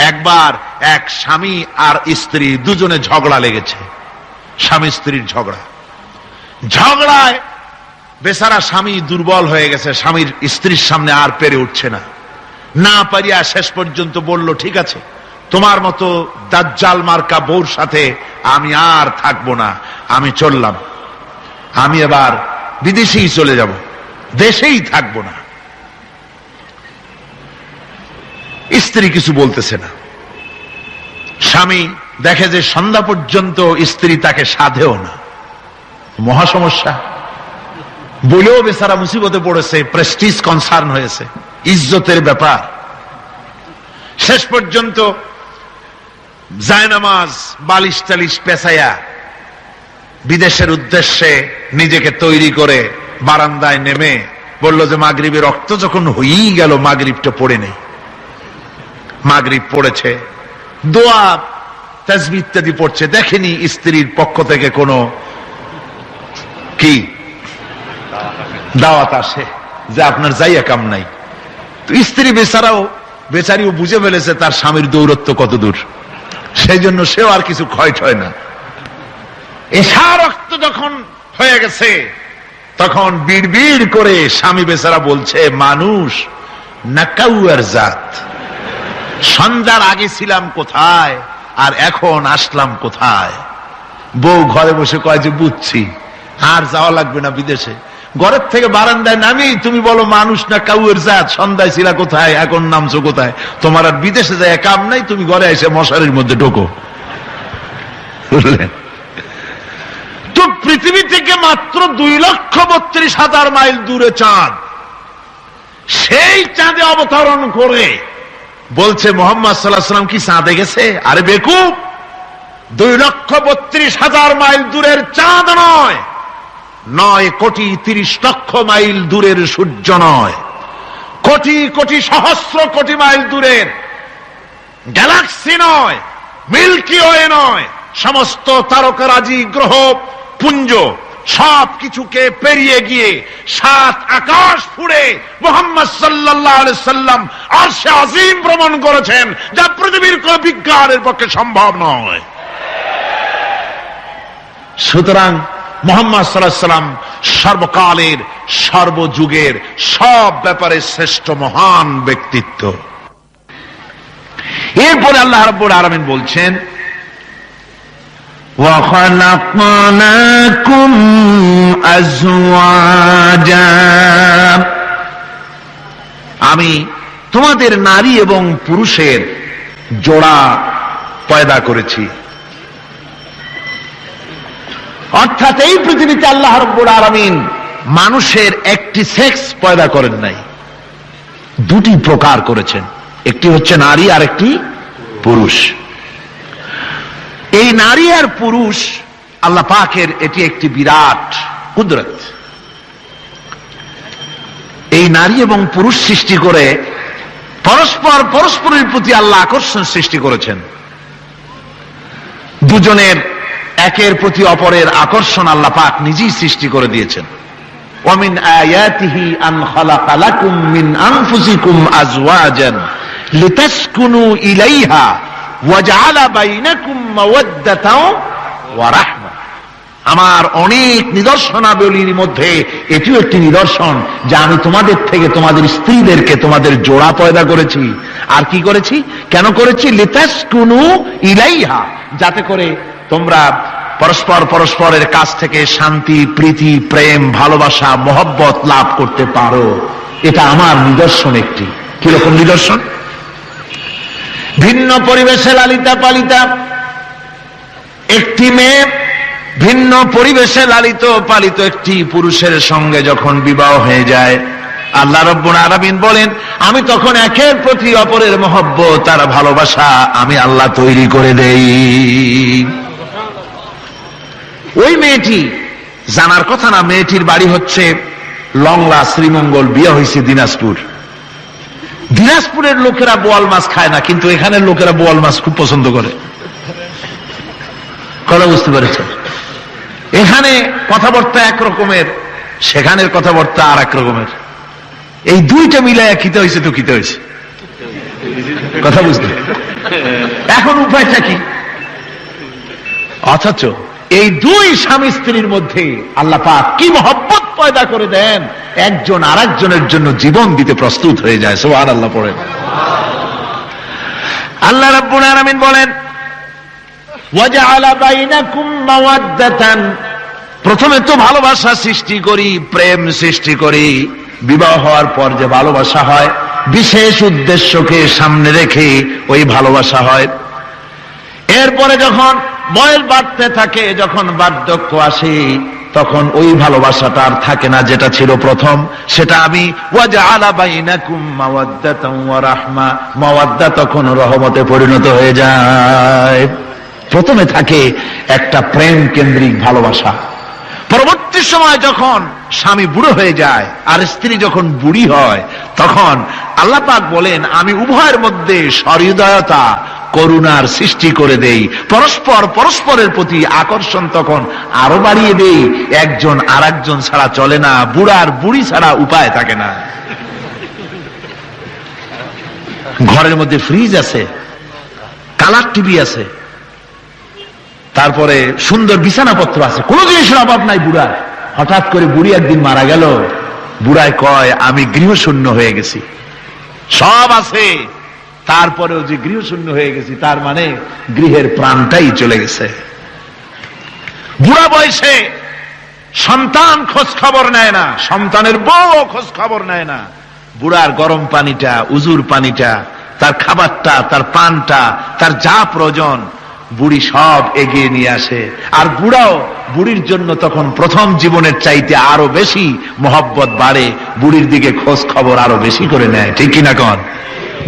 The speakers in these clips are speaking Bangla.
একবার এক স্বামী আর স্ত্রী দুজনে ঝগড়া লেগেছে, স্বামী স্ত্রীর ঝগড়ায় বেচারা স্বামী দুর্বল হয়ে গেছে, স্বামীর স্ত্রীর সামনে আর পেরে উঠছে না পারিয়া শেষ পর্যন্ত বলল, ঠিক আছে, তোমার মতো দাজ্জাল মার্কা বউর সাথে আমি আর থাকবো না, আমি চললাম, আমি এবার বিদেশেই চলে যাব, দেশেই থাকবো না। স্ত্রী কিছু বলতেছে না। স্বামী দেখে যে সন্ধ্যা পর্যন্ত স্ত্রী তাকে সাধেও না, মহা সমস্যা। বলেও বেচারা মুসিবতে পড়েছে, প্রেস্টিজ কনসার্ন হয়েছে, ইজ্জতের ব্যাপার। শেষ পর্যন্ত জায়নামাজ বালিশ টালিশ পেছাইয়া বিদেশের উদ্দেশ্যে নিজেকে তৈরি করে বারান্দায় নেমে বলল যে মাগরিবের রক্ত যখন হয়েই গেল, মাগরিবটা পড়ে নেই। মাগরিব পড়েছে, দোয়া তাসবিহ ইত্যাদি পড়ছে, দেখেনি স্ত্রীর পক্ষ থেকে কোনো কি দাওয়াত আসে যে আপনার যাইয়া কাম নাই। তো স্ত্রী বেচারিও বুঝে ফেলেছে তার স্বামীর দৌরত্ব কত দূর, সেই জন্য সেও আর কিছু ক্ষয় হয় না। এশা রক্ত যখন হয়ে গেছে তখন বিড়বিড় করে স্বামী বেচারা বলছে, মানুষ নাকাউয়ার জাত, সন্ধ্যার আগে ছিলাম কোথায় আর এখন আসলাম কোথায়। বউ ঘরে বসে কয় যে বুঝছি, আর যাওয়া লাগবে না বিদেশে। ঘরের থেকে বারান্দায় নামি তুমি বলো মানুষ না কাউয়ের জাত, সন্ধ্যায় ছিলা কোথায়, এখন নামছো কোথায়, তোমার আর বিদেশে যায় কাম নাই, তুমি ঘরে এসে মশারির মধ্যে ঢোকো। বুঝলেন তো? পৃথিবী থেকে মাত্র 2,32,000 মাইল দূরে চাঁদ, সেই চাঁদে অবতরণ করে বলছে মোহাম্মদ সাল্লাল্লাহু আলাইহি ওয়াসাল্লাম কি চাঁদে গেছে? আরে বেকুব, 2,32,000 মাইল দূরের চাঁদ নয়, 9,30,00,000 মাইল দূরের সূর্য নয়, কোটি কোটি সহস্র কোটি মাইল দূরের গ্যালাক্সি নয়, মিল্কি ওয়ে নয়, সমস্ত তারকারাজি গ্রহ পুঞ্জ সব কিছুকে পেরিয়ে গিয়ে 7 আকাশ ফুড়ে মুহাম্মদ সাল্লাল্লাহু আলাইহি সাল্লাম আরশে আজিম ভ্রমণ করেছেন, যা পৃথিবীর কোন বিজ্ঞানের পক্ষে সম্ভব নয়। সুতরাং মুহাম্মদ সাল্লাল্লাহু আলাইহি সাল্লাম সর্বকালের সর্বযুগের সব ব্যাপারে শ্রেষ্ঠ মহান ব্যক্তিত্ব। এরপরে আল্লাহ রাব্বুল আলামিন বলছেন, وَخَلَقْنَاكُمْ أَزْوَاجًا, আমি তোমাদের নারী এবং পুরুষের জোড়া পয়দা করেছি। অর্থাৎ এই পৃথিবীতে আল্লাহ রাব্বুল আলামিন মানুষের একটি সেক্স পয়দা করেন নাই, দুটি প্রকার করেছেন, একটি হচ্ছে নারী আর একটি পুরুষ। এই নারী আর পুরুষ আল্লাহ পাকের এটি একটি বিরাট কুদরত। এই নারী এবং পুরুষ সৃষ্টি করে পরস্পরের প্রতি আল্লাহ আকর্ষণ সৃষ্টি করেছেন। দুজনের একের প্রতি অপরের আকর্ষণ আল্লাহ পাক নিজেই সৃষ্টি করে দিয়েছেন। ওয়ামিন আয়াতিহি আন খালাকা লাকুম মিন আনফুসিকুম আজওয়াজান লিতাসকুনু ইলাইহা ওয়াজআলা বাইনাকুম মাওয়াদ্দাতাও ওয়া রাহমা। আমার অনেক নিদর্শনাবলীর মধ্যে এটিও একটি নিদর্শন যে আমি তোমাদের থেকে তোমাদের স্ত্রীদেরকে তোমাদের জোড়া পয়দা করেছি। আর কি করেছি, কেন করেছি? লিতাসকুনু ইলাইহা, যাতে করে তোমরা পরস্পরের কাছ থেকে শান্তি, প্রীতি, প্রেম, ভালোবাসা, মহব্বত লাভ করতে পারো। এটা আমার নিদর্শন একটি। কিরকম নিদর্শন? ভিন্ন পরিবেশে লালিতা পালিতা একটি মেয়ে ভিন্ন পরিবেশে লালিত পালিত একটি পুরুষের সঙ্গে যখন বিবাহ হয়ে যায়, আল্লাহ রাব্বুল আলামিন বলেন আমি তখন একের প্রতি অপরের মহব্বত আর ভালোবাসা আমি আল্লাহ তৈরি করে দেই। ওই মেয়েটি জানার কথা না, মেয়েটির বাড়ি হচ্ছে লংলা, শ্রীমঙ্গল, বিয়ে হয়েছে দিনাজপুর। দিনাজপুরের লোকেরা বোয়াল মাছ খায় না, কিন্তু এখানের লোকেরা বোয়াল মাছ খুব পছন্দ করে। কথা বুঝতে পেরেছেন? এখানে কথাবার্তা একরকমের, সেখানের কথাবার্তা আর এক রকমের। এই দুইটা মিলাইয়া খিতে হয়েছে তো খিতে হয়েছে। কথা বুঝতে, এখন উপায়টা কি? অথচ এই দুই স্বামী স্ত্রীর মধ্যে আল্লাহ পাক কি মহব্বত পয়দা করে দেন, একজন আরেকজনের জন্য জীবন দিতে প্রস্তুত হয়ে যায়। সুবহানাল্লাহ পড়েন। আল্লাহ রাব্বুল আলামিন বলেন ওয়াজআলা বাইনাকুম মাওয়াদ্দাতান, প্রথমে তো ভালোবাসা সৃষ্টি করি, প্রেম সৃষ্টি করি, বিবাহ হওয়ার পর যে ভালোবাসা হয় বিশেষ উদ্দেশ্যকে সামনে রেখে ওই ভালোবাসা হয়। এরপরে যখন বয়স বাড়তে থাকে, যখন বার্ধক্য আসে, তখন ওই ভালোবাসাটা আর থাকে না যেটা ছিল প্রথম, সেটা আমি ওয়াজআলা বাইনাকুম মাওয়াদ্দাতান ওয়া রাহমা, মাওয়াদ্দা তখন রহমতে পরিণত হয়ে যায়। প্রথমে থাকে একটা প্রেম কেন্দ্রিক ভালোবাসা, পরবর্তী সময় যখন স্বামী বুড়ো হয়ে যায় আর স্ত্রী যখন বুড়ি হয়, তখন আল্লাহ পাক বলেন আমি উভয়ের মধ্যে সহৃদয়তা করুণার সৃষ্টি করে দেই, পরস্পরের প্রতি আকর্ষণ তখন আরো বাড়িয়ে দেই। একজন আরেকজন ছাড়া চলে না, বুড়ার বুড়ি ছাড়া উপায় থাকে না। ঘরের মধ্যে ফ্রিজ আছে, কালার টিভি আছে, তারপরে সুন্দর বিছানাপত্র আছে, কোন জিনিসের অভাব নাই বুড়ার। হঠাৎ করে বুড়ি একদিন মারা গেল, বুড়ায় কয় আমি গৃহশূন্য হয়ে গেছি, সব আছে তারপরেও যে গৃহশূন্য হয়ে গেছি, তার মানে গৃহের প্রাণটাই চলে গেছে। বুড়া বয়সে সন্তান খোঁজ খবর নেয় না, সন্তানের বউ খোঁজ খবর নেয় না। বুড়ার গরম পানিটা, উজুর পানিটা, তার খাবারটা, তার পানটা, তার যা প্রয়োজন বুড়ি সব এগিয়ে নিয়ে আসে। আর বুড়াও বুড়ির জন্য তখন প্রথম জীবনের চাইতে আরো বেশি মহব্বত বাড়ে, বুড়ির দিকে খোঁজ খবর আরো বেশি করে নেয়। ঠিক কিনা কন?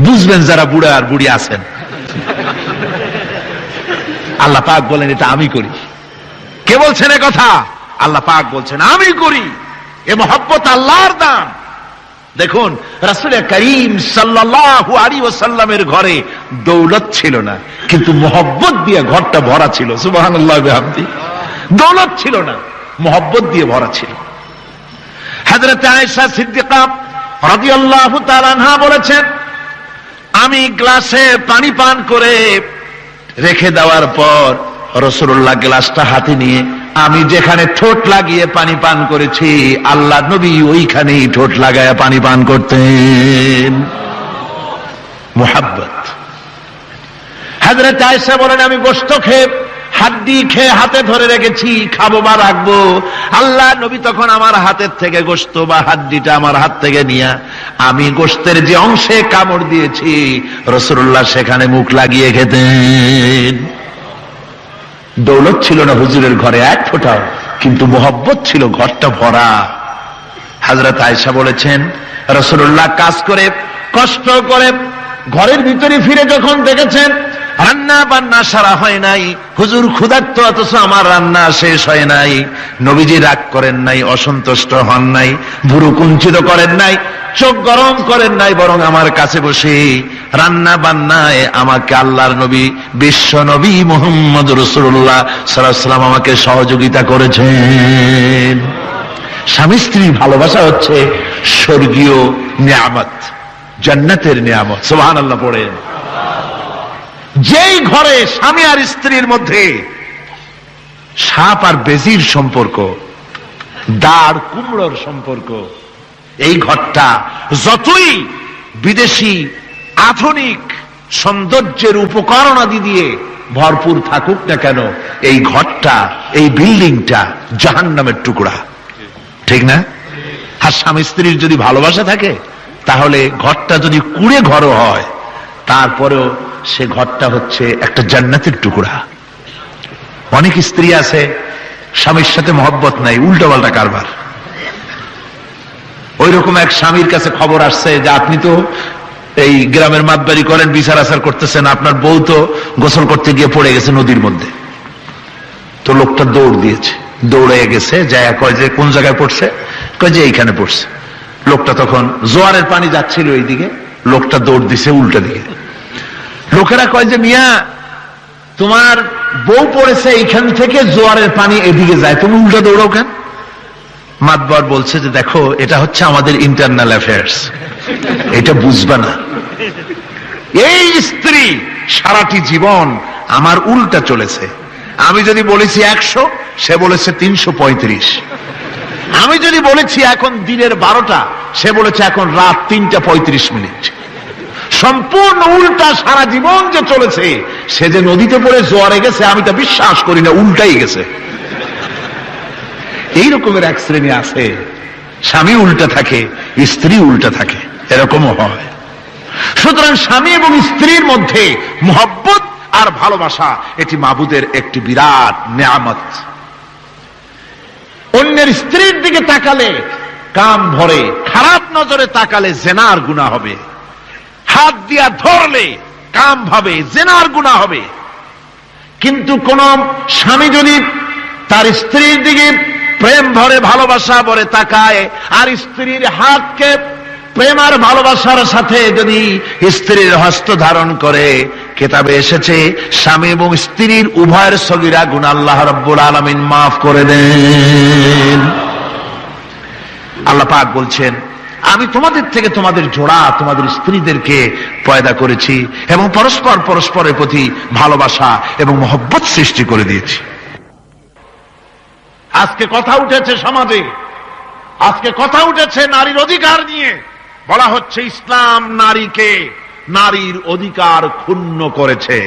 বুঝবেন যারা বুড়া আর বুড়ি আছেন। আল্লাহ পাক বলেন এটা আমি করি। কে বলছেন এ কথা? আল্লাহ পাক বলছেন আমি করি। এ মহব্বত আল্লাহর দান। দেখুন রাসূল করিম সাল্লাল্লাহু আলাইহি ওয়াসাল্লামের ঘরে দৌলত ছিল না, কিন্তু মহব্বত দিয়ে ঘরটা ভরা ছিল। সুবহানাল্লাহ বিহামদি। দৌলত ছিল না, মহব্বত দিয়ে ভরা ছিল। হযরত আয়েশা সিদ্দিকা রাদিয়াল্লাহু তাআলা আনহা বলেছেন আমি গ্লাসে পানি পান করে রেখে দেওয়ার পর রাসূলুল্লাহ গ্লাসটা হাতে নিয়ে আমি যেখানে ঠোঁট লাগিয়ে পানি পান করেছি, আল্লাহ নবী ওইখানেই ঠোঁট লাগায়া পানি পান করতেন। মুহাব্বত। হযরত আয়েশা বলেন আমি গোশত খেয়ে হাড্ডি খেয়ে হাতে ধরে রেখেছি, খাবো বা রাখবো, আল্লাহ নবী তখন আমার হাতের থেকে গোশত বা হাড্ডিটা আমার হাত থেকে নিয়ে আমি গোশতের যে অংশে কামড় দিয়েছি রাসূলুল্লাহ সেখানে মুখ লাগিয়ে খেতেন। দৌলত ছিল না হুজুরের ঘরে এক ফোঁটাও, কিন্তু মোহব্বত ছিল ঘরটা ভরা। হযরত আয়েশা বলেছেন রাসূলুল্লাহ কাজ করে কষ্ট করে ঘরের ভিতরে ফিরে যখন দেখেছেন রান্না বান্না সারা হয় নাই, হুজুর ক্ষুধার্ত অথচ আমার রান্না শেষ হয় নাই, নবীজি রাগ করেন নাই, অসন্তুষ্ট হন নাই, ভুরু কুঞ্চিত করেন নাই, চোখ গরম করেন নাই, বরং আমার কাছে বসে রান্না বান্নায় আমাকে আল্লাহর নবী বিশ্ব নবী মুহাম্মদ রাসূলুল্লাহ সাল্লাল্লাহু আলাইহি ওয়াসাল্লাম আমাকে সহযোগিতা করেছেন। স্বামী স্ত্রীর ভালোবাসা হচ্ছে স্বর্গীয় নিয়ামত, জান্নাতের নিয়ামত। সুবহানাল্লাহ পড়েন। যেই ঘরে স্বামী আর স্ত্রীর মধ্যে সাপ আর বেজির সম্পর্ক, দাঁড় কুমড়োর সম্পর্ক, এই ঘরটা যতই বিদেশি আধুনিক সৌন্দর্যের উপকরণ আদি দিয়ে ভরপুর থাকুক না কেন, এই ঘরটা, এই বিল্ডিংটা জাহান্নামের টুকরা। ঠিক না? আর স্বামী স্ত্রীর যদি ভালোবাসা থাকে তাহলে ঘরটা যদি কুড়ে ঘরও হয় তারপরেও সে ঘরটা হচ্ছে একটা জান্নাতের টুকরা। অনেক স্ত্রী আছে স্বামীর সাথে মহব্বত নাই, উল্টো পাল্টা কারবার। ওই রকম এক স্বামীর কাছে খবর আসছে যে আপনি তো এই গ্রামের মাতবাড়ি করেন, বিচার আচার করতেছেন, আপনার বউ তো গোসল করতে গিয়ে পড়ে গেছে নদীর মধ্যে। তো লোকটা দৌড় দিয়েছে, দৌড়ে গেছে, যায় কয় যে কোন জায়গায় পড়ছে, কয় যে এইখানে পড়ছে। লোকটা তখন জোয়ারের পানি যাচ্ছিল এইদিকে, লোকটা দৌড় দিছে উল্টা দিকে। লোকেরা কয় যে মিয়া তোমার বউ পড়েছে এইখান থেকে জোয়ারের পানি এদিকে যায়, তুমি উল্টা দৌড়াও কেন? মাতবার বলছে যে দেখো এটা হচ্ছে আমাদের ইন্টারনাল অ্যাফেয়ার্স, এটা বুঝবা না। এই স্ত্রী সারাটি জীবন আমার উল্টা চলেছে। আমি যদি বলেছি 100, সে বলেছে 335। আমি যদি বলেছি এখন দিনের 12টা, সে বলেছে এখন রাত 3:35। সম্পূর্ণ উল্টা সারা জীবন যে চলেছে। সে যে নদীতে পড়ে জোয়ারে গেছে আমি তা বিশ্বাস করি না, উল্টাই গেছে। এই রকমের এক শ্রেণী আছে, স্বামী উল্টা থাকে, স্ত্রী উল্টা থাকে, এরকমও হয়। সুতরাং স্বামী এবং স্ত্রীর মধ্যে মহব্বত আর ভালোবাসা এটি মাবুদের একটি বিরাট নেয়ামত। অন্যের স্ত্রীর দিকে তাকালে কাম ভরে, খারাপ নজরে তাকালে জেনার গুনাহ হবে, হাত দিয়া ধরলে কাম ভাবে জেনার গুনাহ হবে। কিন্তু কোন স্বামী যদি তার স্ত্রীর দিকে প্রেম ভরে ভালোবাসা ভরে তাকায়, আর স্ত্রীর হাতকে প্রেম আর ভালোবাসার সাথে যদি স্ত্রীর হস্ত ধারণ করে, কিতাবে এসেছে স্বামী এবং স্ত্রীর উভয়ের সগীরা গুনাহ আল্লাহ রাব্বুল আলামিন মাফ করে দেন। আল্লাহ পাক বলছেন, আমি তোমাদের থেকে তোমাদের জোড়া, তোমাদের স্ত্রীদেরকে পয়দা করেছি এবং পরস্পর পরস্পরের প্রতি ভালোবাসা এবং মহব্বত সৃষ্টি করে দিয়েছি। আজকে কথা উঠেছে সমাজে, আজকে কথা উঠেছে নারীর অধিকার নিয়ে। বলা হচ্ছে ইসলাম নারীকে, নারীর অধিকার ক্ষুণ্ণ করেছে।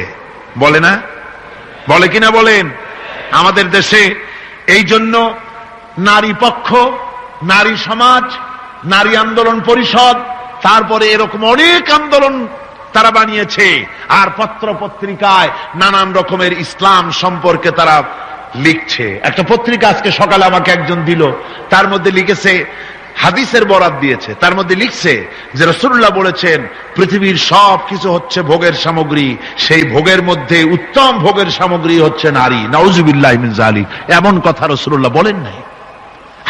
বলে না? বলে কিনা বলেন? আমাদের দেশে এই জন্য নারী পক্ষ, নারী সমাজ, নারী আন্দোলন পরিষদ, তারপরে এরকম অনেক আন্দোলন তারা বানিয়েছে। আর পত্র পত্রিকায় নানান রকমের ইসলাম সম্পর্কে তারা লিখছে। একটা পত্রিকা আজকে সকালে আমাকে একজন দিল, তার মধ্যে লিখেছে, হাদিসের বরাত দিয়েছে, তার মধ্যে লিখছে যে রাসূলুল্লাহ বলেছেন পৃথিবীর সব কিছু হচ্ছে ভোগের সামগ্রী, সেই ভোগের মধ্যে উত্তম ভোগের সামগ্রী হচ্ছে নারী। নাউযুবিল্লাহি মিন যালিক। এমন কথা রাসূলুল্লাহ বলেন নাই।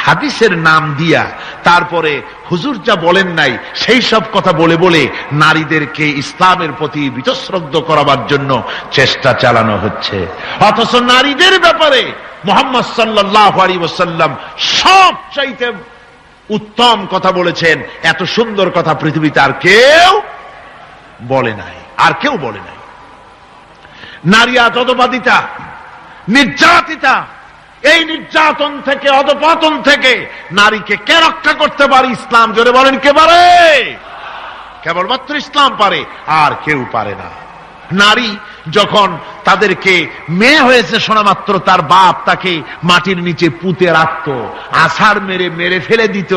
হাদিসের নাম দিয়া তারপরে হুজুর যা বলেন নাই সেই সব কথা বলে বলে নারীদেরকে ইসলামের প্রতি বীতশ্রদ্ধ করাবার জন্য চেষ্টা চালানো হচ্ছে। অথচ নারীদের ব্যাপারে মুহাম্মদ সাল্লাল্লাহু আলাইহি ওয়াসাল্লাম সবচাইতে উত্তম কথা বলেছেন। এত সুন্দর কথা পৃথিবীতে আর কেউ বলে নাই, আর কেউ বলে নাই। নারী আজ অধঃপাতিতা, নির্যাতিতা। এই নির্যাতন থেকে, অধঃপতন থেকে নারীকে কে রক্ষা করতে পারে? ইসলাম। জোরে বলেন, কে পারে? কেবলমাত্র ইসলাম পারে, আর কেউ পারে না। নারী যখন তাদেরকে মেয়ে হয়েছে শোনা মাত্র তার বাপ তাকে মাটির নিচে পুঁতে রাখত, আছাড় মেরে মেরে ফেলে দিত।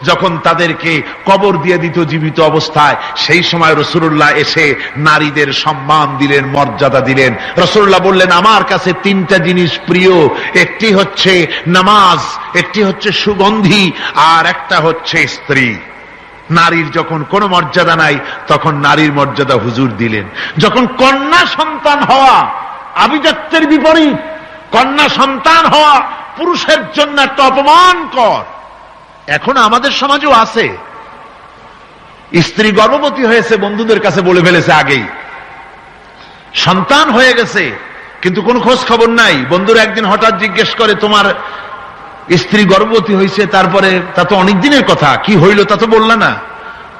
যখন তাদেরকে কবর দিয়ে দিত জীবিত অবস্থায়, সেই সময় রাসূলুল্লাহ এসে নারীদের সম্মান দিলেন, মর্যাদা দিলেন। রাসূলুল্লাহ বললেন, আমার কাছে 3টা জিনিস প্রিয়, একটি হচ্ছে নামাজ, একটি হচ্ছে সুগন্ধি, আর একটা হচ্ছে স্ত্রী। নারীর যখন কোনো মর্যাদা নাই তখন নারীর মর্যাদা হুজুর দিলেন। যখন কন্যা সন্তান হওয়া আভিজাত্যের বিপরীত, কন্যা সন্তান হওয়া পুরুষের জন্য একটা অপমানকর। এখন আমাদের সমাজেও আছে, স্ত্রী গর্ভবতী হয়েছে, বন্ধুদের কাছে বলে ফেলেছে আগেই, সন্তান হয়ে গেছে, কিন্তু কোনো খোঁজ খবর নাই। বন্ধুরা একদিন হঠাৎ জিজ্ঞেস করে, তোমার স্ত্রী গর্ভবতী হয়েছে? তারপরে তা তো অনেক দিনের কথা, কি হইল তা তো বললা না।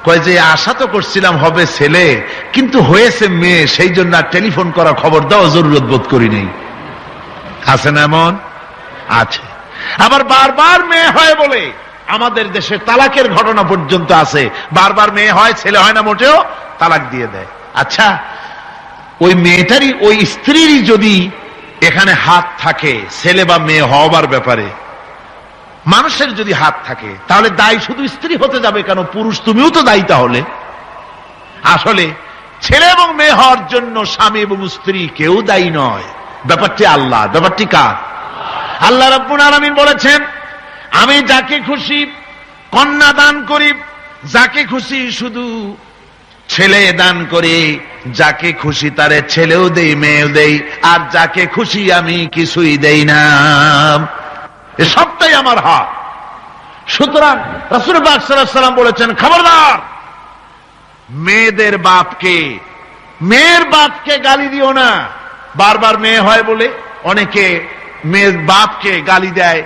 কয় যে আশা তো করছিলাম হবে ছেলে, কিন্তু হয়েছে মেয়ে, সেই জন্য আর টেলিফোন করা, খবর দেওয়া জরুরত বোধ করি নেই। আছে না এমন? আছে। আবার বারবার মেয়ে হয় বলে আমাদের দেশে তালাকের ঘটনা পর্যন্ত আছে। বারবার মেয়ে হয়, ছেলে হয় না মোটেও, তালাক দিয়ে দেয়। আচ্ছা, ওই মেয়েটারই, ওই স্ত্রীরই যদি এখানে হাত থাকে ছেলে বা মেয়ে হওয়ার ব্যাপারে, মানুষের যদি হাত থাকে, তাহলে দায়ী শুধু স্ত্রী হতে যাবে কেন? পুরুষ তুমিও তো দায়ী তাহলে। আসলে ছেলে এবং মেয়ে হওয়ার জন্য স্বামী এবং স্ত্রী কেউ দায়ী নয়, ব্যাপারটি আল্লাহ। ব্যাপারটি কার? আল্লাহ রাব্বুল আলামিন বলেছেন, আমি যাকে খুশি কন্যা দান করি, যাকে খুশি শুধু ছেলে দান করি, যাকে খুশি তারে ছেলেও দেই, মেয়েও দেই, আর যাকে খুশি আমি কিছুই দেই না। এ সবটাই আমার হাত। সুতরাং রাসূল পাক সাল্লাল্লাহু আলাইহি ওয়াসাল্লাম বলেছেন, খবরদার মেয়েদের বাপকে, মেয়ের বাপকে গালি দিও না। বারবার মেয়ে হয় বলে অনেকে মেয়ের বাপকে গালি দেয়,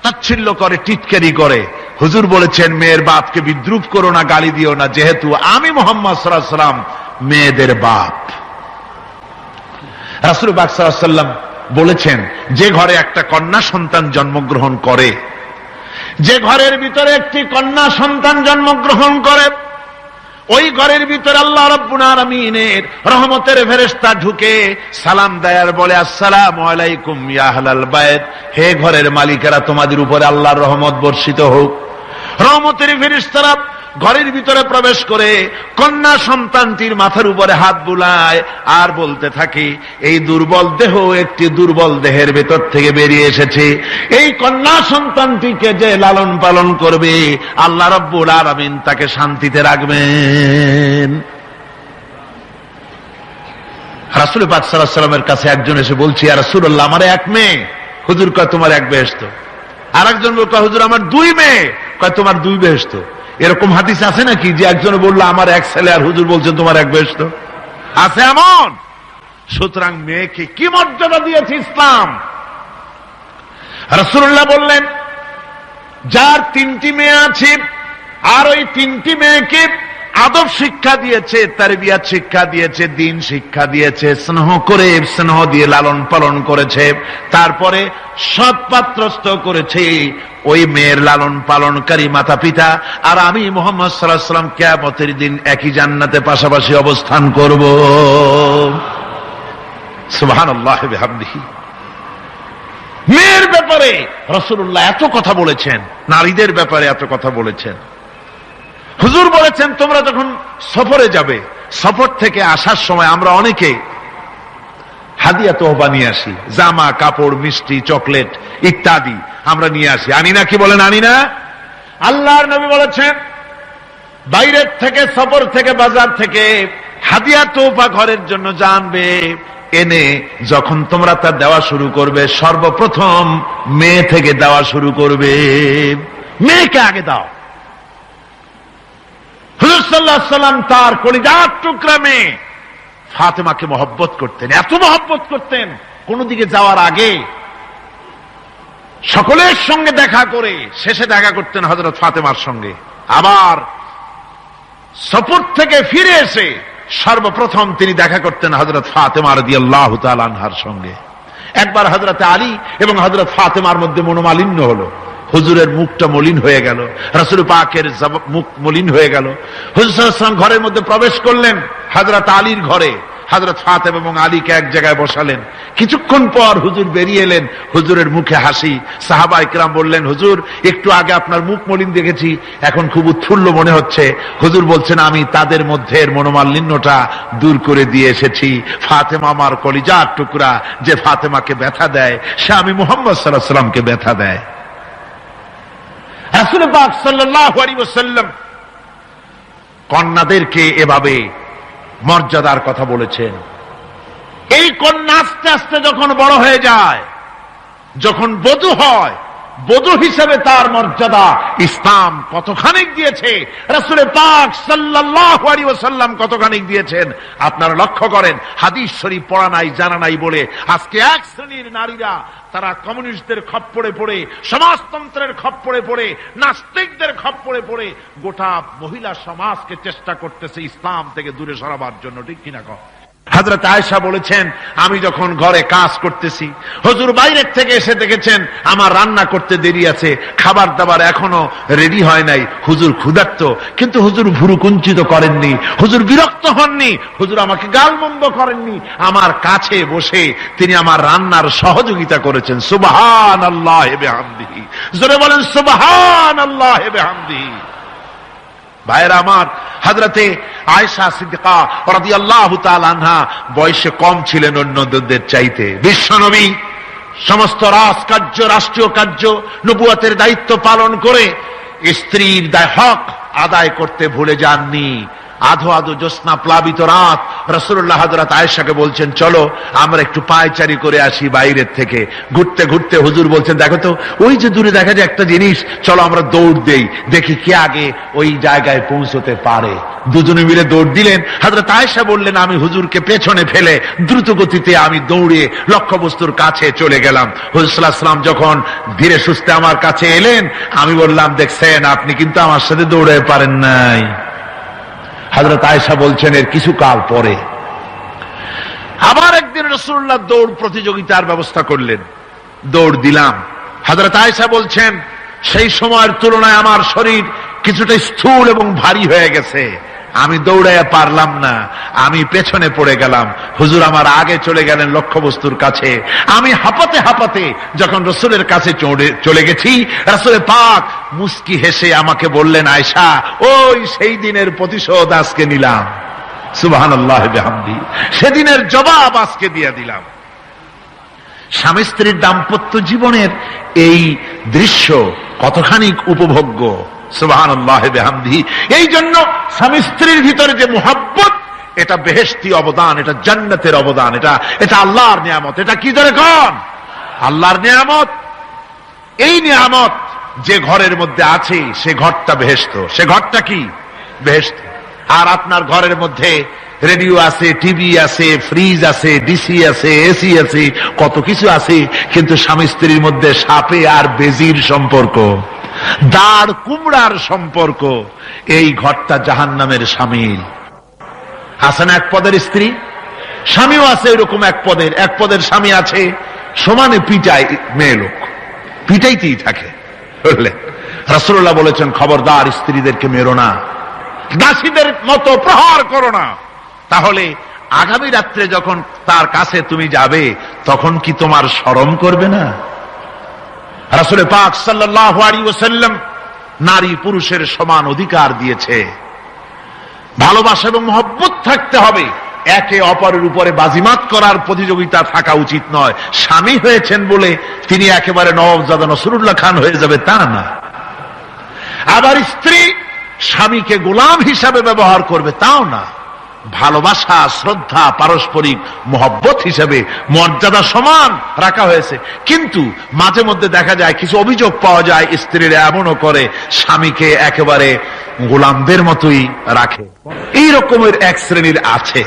তাচ্ছিল্য করে, টিটকারি করে। হুজুর বলেছেন, মেয়ের বাপকে বিদ্রুপ করো না, গালি দিও না, যেহেতু আমি মুহাম্মদ সাল্লাল্লাহু আলাইহি ওয়াসাল্লাম মেয়েদের বাপ। রাসূল পাক সাল্লাল্লাহু আলাইহি ওয়াসাল্লাম বলেছেন, যে ঘরে একটা কন্যা সন্তান জন্মগ্রহণ করে, যে ঘরের ভিতরে একটি কন্যা সন্তান জন্মগ্রহণ করে, ওই ঘরের ভিতরে আল্লাহ রাব্বুল আলামিনের রহমতের ফেরেশতা ঢুকে সালাম দেয় আর বলে, আসসালামু আলাইকুম ইয়া আহলাল বাইত, হে ঘরের মালিকেরা, তোমাদের উপরে আল্লাহর রহমত বর্ষিত হোক। রহমতের ফেরেশতারা ঘরের ভিতরে প্রবেশ করে কন্যা সন্তানটির মাথার উপরে হাত বুলায় আর বলতে থাকে, এই দুর্বল দেহ একটি দুর্বল দেহের ভেতর থেকে বেরিয়ে এসেছে, এই কন্যা সন্তানটিকে যে লালন পালন করবে আল্লাহ রাব্বুল আলামিন তাকে শান্তিতে রাখবেন। রাসূল পাক সাল্লাল্লাহু আলাইহি ওয়াসাল্লামের কাছে একজন এসে বলছে, ইয়া রাসূলুল্লাহ, আমার এক মেয়ে। হুজুর কয়, তোমার এক বেহেশত। আরেকজন বলল, হুজুর আমার দুই মেয়ে। কয়, তোমার দুই বেহেশত। এরকম হাদিস আছে নাকি যে একজনে বললো আমার এক ছেলে আর হুজুর বলছেন তোমার এক বেহেশত? আছে এমন? সুতরাং মেয়েকে কি মর্যাদা দিয়েছে ইসলাম। রাসূলুল্লাহ বললেন, যার তিনটি মেয়ে আছে আর ওই তিনটি মেয়েকে আদব শিক্ষা দিয়েছে, তারবিয়াত শিক্ষা দিয়েছে, দ্বীন শিক্ষা দিয়েছে, স্নেহ করে স্নেহ দিয়ে লালন পালন করেছে, তারপরে সৎ পাত্রস্থ করেছে, ওই মেয়ের লালন পালনকারী মাতা পিতা আর আমি মুহাম্মদ সাল্লাল্লাহু আলাইহি ওয়াসাল্লাম কিয়ামতের দিন একই জান্নাতে পাশাপাশি অবস্থান করব। সুবহানাল্লাহি ওয়া বিহামদিহি। মেয়ের ব্যাপারে রাসূলুল্লাহ এত কথা বলেছেন, নারীদের ব্যাপারে এত কথা বলেছেন। হুজুর বলেছেন, তোমরা যখন সফরে যাবে, সফর থেকে আসার সময় আমরা অনেকে হাদিয়া তোহবা নিয়ে আসি, জামা কাপড় মিষ্টি চকলেট ইত্যাদি আমরা নিয়ে আসি, আনি না? কি বলেন, আনি না? আল্লাহর নবী বলেছেন, বাইরের থেকে সফর থেকে বাজার থেকে হাদিয়া তোহবা ঘরের জন্য জানবে, এনে যখন তোমরা তা দেওয়া শুরু করবে, সর্বপ্রথম মেয়ে থেকে দেওয়া শুরু করবে, মেয়েকে আগে দাও। হুজুর সাল্লাল্লাহু আলাইহি ওয়াসাল্লাম তার কলিজার টুকরা মেয়ে ফাতেমাকে মহব্বত করতেন, এত মহব্বত করতেন, কোন দিকে যাওয়ার আগে সকলের সঙ্গে দেখা করে শেষে দেখা করতেন হযরত ফাতেমার সঙ্গে। আবার সফর থেকে ফিরে এসে সর্বপ্রথম তিনি দেখা করতেন হযরত ফাতেমা রাদিয়াল্লাহু তাআলা আনহার সঙ্গে। একবার হযরত আলী এবং হযরত ফাতেমার মধ্যে মনোমালিন্য হলো, হুজুরের মুখটা মলিন হয়ে গেল, রাসূল পাকের মুখ মলিন হয়ে গেল। হুজুর সাল্লাল্লাহু আলাইহি ওয়াসাল্লাম ঘরের মধ্যে প্রবেশ করলেন, হযরত আলীর ঘরে হযরত ফাতেমা এবং আলীকে এক জায়গায় বসালেন। কিছুক্ষণ পর হুজুর বেরিয়ে এলেন, হুজুরের মুখে হাসি। সাহাবা ইকরাম বললেন, হুজুর একটু আগে আপনার মুখ মলিন দেখেছি, এখন খুব উৎফুল্ল মনে হচ্ছে। হুজুর বলছেন, আমি তাদের মধ্যে মনোমালিন্যটা দূর করে দিয়ে এসেছি। ফাতেমা আমার কলিজার টুকরা, যে ফাতেমাকে ব্যথা দেয় সে আমি মুহাম্মদ সাল্লাল্লাহু আলাইহি ওয়াসাল্লামকে ব্যথা দেয়। রাসূল পাক সাল্লাল্লাহু আলাইহি ওয়াসাল্লাম কন্যাদেরকে এভাবে মর্যাদার কথা বলেছেন। এই কন্যা আস্তে আস্তে যখন বড় হয়ে যায়, যখন বধূ হয়, বধূ হিসেবে তার মর্যাদা ইসলাম কতখানি দিয়েছে, রাসূল পাক সাল্লাল্লাহু আলাইহি ওয়াসাল্লাম কতখানি দিয়েছেন আপনারা লক্ষ্য করেন। হাদিস শরীফ পড়া নাই, জানা নাই বলে আজকে এক শ্রেণীর নারীরা তারা কমিউনিস্টদের খপ্পরে পড়ে, সমাজতন্ত্রের খপ্পরে পড়ে, নাস্তিকদের খপ্পরে পড়ে গোটা মহিলা সমাজকে চেষ্টা করতেছে ইসলাম থেকে দূরে সরাবার জন্য। ঠিক কিনা কও? হযরত আয়েশা বলেছেন, আমি যখন ঘরে কাজ করতেছি, হুজুর বাইরের থেকে এসে দেখেছেন আমার রান্না করতে দেরি আছে, খাবার দাবার এখনো রেডি হয় নাই, হুজুর ক্ষুধার্ত, কিন্তু হুজুর ভুরু কুঞ্চিত করেননি, হুজুর বিরক্ত হননি, হুজুর আমাকে গালমন্দ করেননি, আমার কাছে বসে তিনি আমার রান্নার সহযোগিতা করেছেন। সুবহানাল্লাহি ওয়া বিহামদিহি, জোরে বলেন সুবহানাল্লাহি ওয়া বিহামদিহি। ভাইরা আমার, হযরতে আয়েশা সিদ্দিকা রাদিয়াল্লাহু তাআলা আনহা বয়সে কম ছিলেন অন্যদের চাইতে। বিশ্বনবী সমস্ত রাজকার্য, রাষ্ট্রীয় কার্য, নবুয়তের দায়িত্ব পালন করে স্ত্রীর হক আদায় করতে ভুলে যাননি। আধো আধো জ্যোৎস্না প্লাবিত রাত রাসূলুল্লাহ হযরত আয়েশাকে বলছেন, চলো আমরা একটু পায়চারি করে আসি বাইরের থেকে। ঘুরতে ঘুরতে হুজুর বলছেন, দেখো তো ওই যে দূরে দেখা যায় একটা জিনিস, চলো আমরা দৌড় দেই, দেখি কে আগে ওই জায়গায় পৌঁছতে পারে। দুজনে মিলে দৌড় দিলেন। হযরত আয়েশা বললেন, আমি হুজুরকে পেছনে ফেলে দ্রুত গতিতে আমি দৌড়ে লক্ষ্যবস্তুর কাছে চলে গেলাম। হুজুর সাল্লাল্লাহু আলাইহি ওয়াসাল্লাম যখন ধীরে সুস্থে আমার কাছে এলেন, আমি বললাম, দেখছেন আপনি কিন্তু আমার সাথে দৌড়ে পারেন নাই। হযরত আয়েশা বলছেন এর কিছু কাল পরে আবার একদিন রাসূলুল্লাহ দৌড় প্রতিযোগিতার ব্যবস্থা করলেন, দৌড় দিলাম। হযরত আয়েশা বলছেন সেই সময়ের তুলনায় আমার শরীর কিছুটা স্থূল এবং ভারী হয়ে গেছে, আমি দৌড়াইয়া পারলাম না, আমি পেছনে পড়ে গেলাম। হুজুর আমার আগে চলে গেলেন লক্ষ্যবস্তুর কাছে। আমি হাঁপাতে হাঁপাতে যখন রাসূলের কাছে চলে গেছি, রাসূল পাক মুস্কি হেসে আমাকে বললেন, আয়েশা ওই সেই দিনের প্রতিশোধ আজকে নিলাম। সুবহানাল্লাহ বিহামদি, সেদিনের জবাব আজকে দিয়ে দিলাম। স্বামী স্ত্রীর দাম্পত্য জীবনের এই দৃশ্য কতখানি উপভোগ্য, সুবহানাল্লাহ বিহামদিহি। এই জন্য স্বামী স্ত্রীর ভিতরে যে মুহাব্বত, এটা বেহেশতি অবদান, এটা জান্নাতের অবদান, এটা আল্লাহর নিয়ামত। এটা কি ধরে কোন আল্লাহর নিয়ামত। এই নিয়ামত যে ঘরের মধ্যে আছে সে ঘরটা বেহেশত, সে ঘরটা কি বেহেশত। আর আপনার ঘরের মধ্যে রেডিও আছে, টিভি আছে, ফ্রিজ আছে, ডিসি আছে, এসি আছে, কত কিছু আছে, কিন্তু স্বামী স্ত্রীর মধ্যে সাপে আর বেজির সম্পর্ক, দাঁড় কুমড়ার সম্পর্ক, এই ঘরটা জাহান্নামের শামিল। আছে না এক পদের স্ত্রী, স্বামীও আছে এরকম এক পদের স্বামী আছে, সমানে পিটায় মেয়ে লোক, পিটাইতেই থাকে। বুঝলেন, রাসূলুল্লাহ বলেছেন খবরদার স্ত্রীদেরকে মেরো না, দাসীদের মতো প্রহার করো না। তাহলে আগামী রাত্রে যখন তার কাছে তুমি যাবে তখন কি তোমার শরম করবে না? রাসূল পাক সাল্লাল্লাহু আলাইহি ওয়াসাল্লাম নারী পুরুষের সমান অধিকার দিয়েছে। ভালোবাসা এবং মহব্বত থাকতে হবে, একে অপরের উপরে বাজিমাত করার প্রতিযোগিতা থাকা উচিত নয়। স্বামী হয়েছেন বলে তিনি একেবারে নওয়াবজাদা নসরুল্লাহ খান হয়ে যাবে তা না। আবার স্ত্রী স্বামীকে গোলাম হিসাবে ব্যবহার করবে তাও না। ভালোবাসা, শ্রদ্ধা, পারস্পরিক মহব্বত হিসেবে মর্যাদা সমান রাখা হয়েছে। কিন্তু মাঝে মধ্যে দেখা যায়, কিছু অভিযোগ পাওয়া যায়, স্ত্রীরা এমনও করে স্বামীকে একেবারে গোলামদের মতোই রাখে। এই রকমের এক শ্রেণীর আছে।